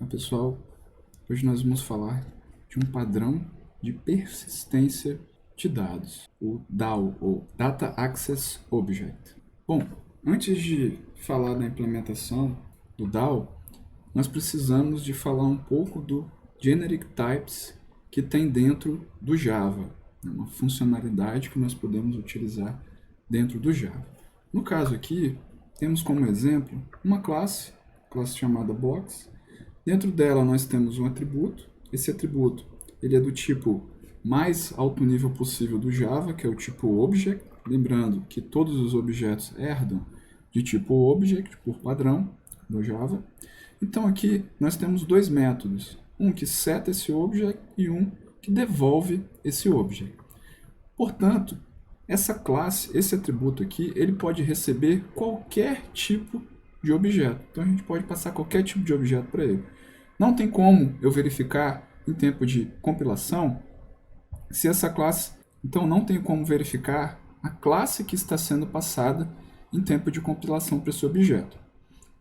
Pessoal, hoje nós vamos falar de um padrão de persistência de dados, o DAO, ou Data Access Object. Bom, antes de falar da implementação do DAO, nós precisamos de falar um pouco do Generic Types que tem dentro do Java, uma funcionalidade que nós podemos utilizar dentro do Java. No caso aqui, temos como exemplo uma classe chamada Box. Dentro dela nós temos um atributo. Esse atributo ele é do tipo mais alto nível possível do Java, que é o tipo Object. Lembrando que todos os objetos herdam de tipo Object por padrão no Java. Então aqui nós temos dois métodos, um que seta esse Object e um que devolve esse Object. Portanto, essa classe, esse atributo aqui, ele pode receber qualquer tipo de objeto. Então a gente pode passar qualquer tipo de objeto para ele. Não tem como eu verificar em tempo de compilação se essa classe... Então não tem como verificar a classe que está sendo passada em tempo de compilação para esse objeto.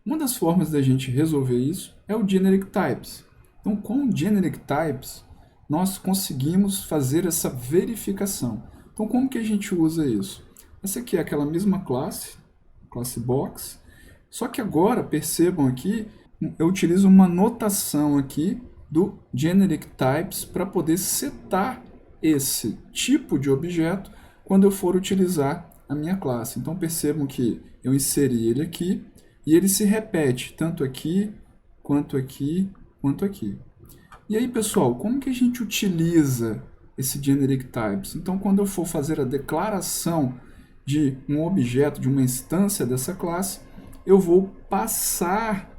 Uma das formas da gente resolver isso é o Generic Types. Então com o Generic Types nós conseguimos fazer essa verificação. Então como que a gente usa isso? Essa aqui é aquela mesma classe Box, só que agora, percebam aqui, eu utilizo uma notação aqui do Generic Types para poder setar esse tipo de objeto quando eu for utilizar a minha classe. Então percebam que eu inseri ele aqui e ele se repete tanto aqui, quanto aqui, quanto aqui. E aí, pessoal, como que a gente utiliza esse Generic Types? Então, quando eu for fazer a declaração de um objeto, de uma instância dessa classe, eu vou passar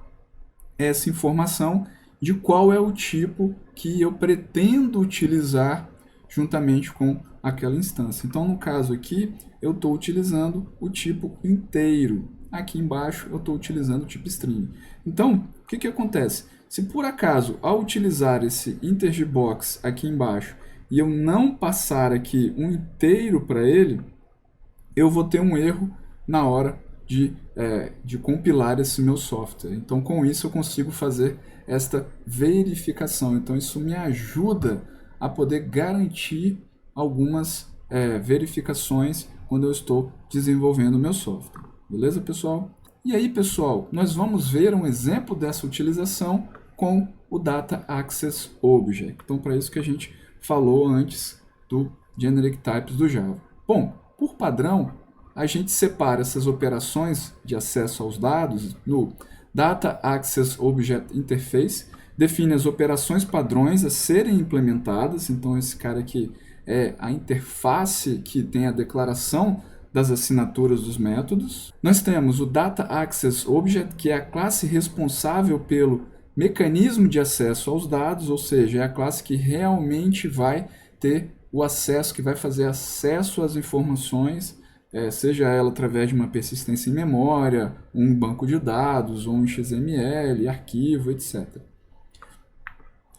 essa informação de qual é o tipo que eu pretendo utilizar juntamente com aquela instância. Então, no caso aqui, eu estou utilizando o tipo inteiro. Aqui embaixo, eu estou utilizando o tipo string. Então, o que acontece? Se por acaso, ao utilizar esse InterGBox aqui embaixo, e eu não passar aqui um inteiro para ele, eu vou ter um erro na hora de compilar esse meu software. Então, com isso, eu consigo fazer esta verificação. Então, isso me ajuda a poder garantir algumas verificações quando eu estou desenvolvendo o meu software. Beleza, pessoal? E aí, pessoal, nós vamos ver um exemplo dessa utilização com o Data Access Object. Então, para isso que a gente falou antes do Generic Types do Java. Bom, por padrão, a gente separa essas operações de acesso aos dados no Data Access Object Interface, define as operações padrões a serem implementadas. Então, esse cara aqui é a interface que tem a declaração das assinaturas dos métodos. Nós temos o Data Access Object, que é a classe responsável pelo mecanismo de acesso aos dados, ou seja, é a classe que realmente vai ter o acesso, que vai fazer acesso às informações, seja ela através de uma persistência em memória, um banco de dados, ou um XML, arquivo, etc.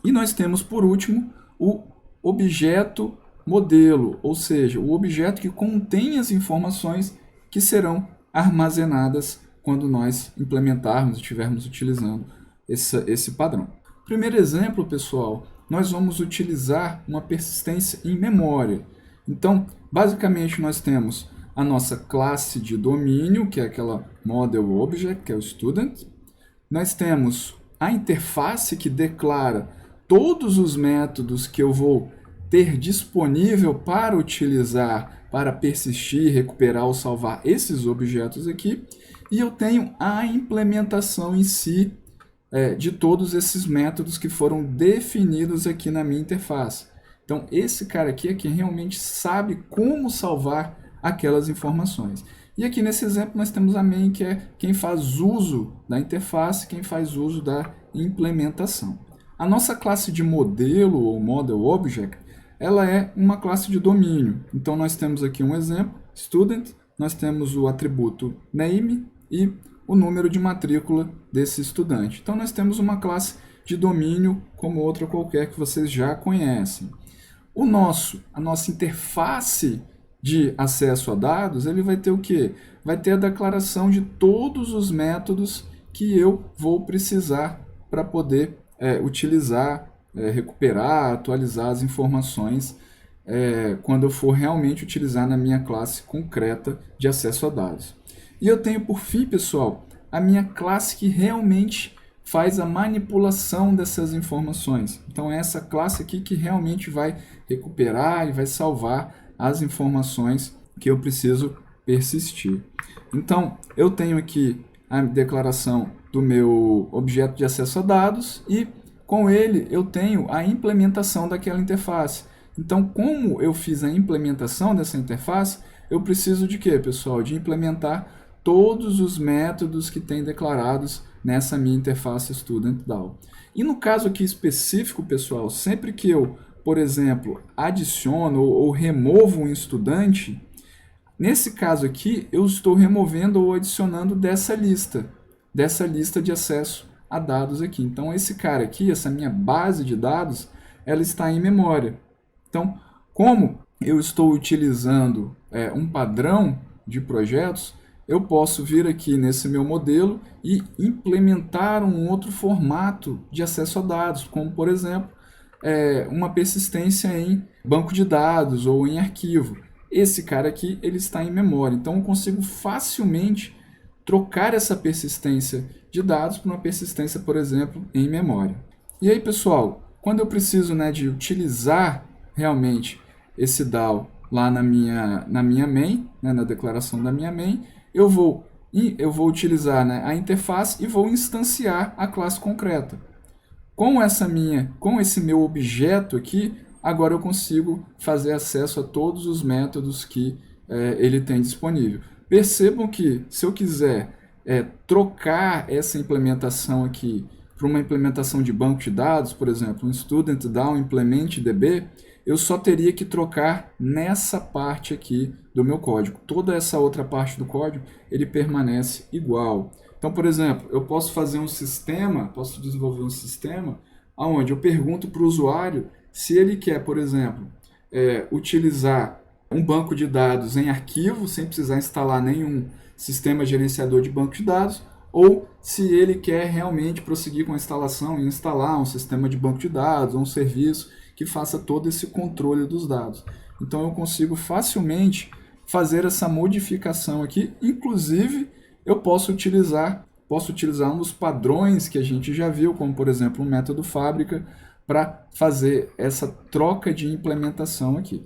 E nós temos, por último, o objeto modelo, ou seja, o objeto que contém as informações que serão armazenadas quando nós implementarmos e estivermos utilizando esse padrão. Primeiro exemplo, pessoal, nós vamos utilizar uma persistência em memória. Então, basicamente, nós temos a nossa classe de domínio, que é aquela Model Object, que é o Student. Nós temos a interface que declara todos os métodos que eu vou ter disponível para utilizar, para persistir, recuperar ou salvar esses objetos aqui. E eu tenho a implementação em si de todos esses métodos que foram definidos aqui na minha interface. Então, esse cara aqui é quem realmente sabe como salvar aquelas informações. E aqui nesse exemplo nós temos a main, que é quem faz uso da interface, quem faz uso da implementação. A nossa classe de modelo, ou Model Object, ela é uma classe de domínio. Então, nós temos aqui um exemplo, Student, nós temos o atributo Name e o número de matrícula desse estudante. Então, nós temos uma classe de domínio como outra qualquer que vocês já conhecem. A nossa interface de acesso a dados, ele vai ter o quê? Vai ter a declaração de todos os métodos que eu vou precisar para poder utilizar, recuperar, atualizar as informações quando eu for realmente utilizar na minha classe concreta de acesso a dados. E eu tenho, por fim, pessoal, a minha classe que realmente faz a manipulação dessas informações. Então, é essa classe aqui que realmente vai recuperar e vai salvar as informações que eu preciso persistir. Então, eu tenho aqui a declaração do meu objeto de acesso a dados e com ele eu tenho a implementação daquela interface. Então, como eu fiz a implementação dessa interface, eu preciso de quê, pessoal? De implementar todos os métodos que tem declarados nessa minha interface StudentDAO. E no caso aqui específico, pessoal, sempre que eu, por exemplo, adiciono ou removo um estudante, nesse caso aqui, eu estou removendo ou adicionando dessa lista de acesso a dados aqui. Então, esse cara aqui, essa minha base de dados, ela está em memória. Então, como eu estou utilizando um padrão de projetos, eu posso vir aqui nesse meu modelo e implementar um outro formato de acesso a dados, como, por exemplo, uma persistência em banco de dados ou em arquivo. Esse cara aqui ele está em memória, então eu consigo facilmente trocar essa persistência de dados para uma persistência, por exemplo, em memória. E aí, pessoal, quando eu preciso de utilizar realmente esse DAO lá na minha main, na declaração da minha main, eu vou utilizar a interface e vou instanciar a classe concreta. Com esse meu objeto aqui, agora eu consigo fazer acesso a todos os métodos que ele tem disponível. Percebam que se eu quiser trocar essa implementação aqui para uma implementação de banco de dados, por exemplo, um StudentDAO implement DB, eu só teria que trocar nessa parte aqui do meu código. Toda essa outra parte do código, ele permanece igual. Então, por exemplo, eu posso fazer um sistema, posso desenvolver um sistema onde eu pergunto para o usuário se ele quer, por exemplo, utilizar um banco de dados em arquivo, sem precisar instalar nenhum sistema gerenciador de banco de dados, ou se ele quer realmente prosseguir com a instalação e instalar um sistema de banco de dados, ou um serviço que faça todo esse controle dos dados. Então eu consigo facilmente fazer essa modificação aqui, inclusive eu posso utilizar um dos padrões que a gente já viu, como por exemplo o método fábrica, para fazer essa troca de implementação aqui.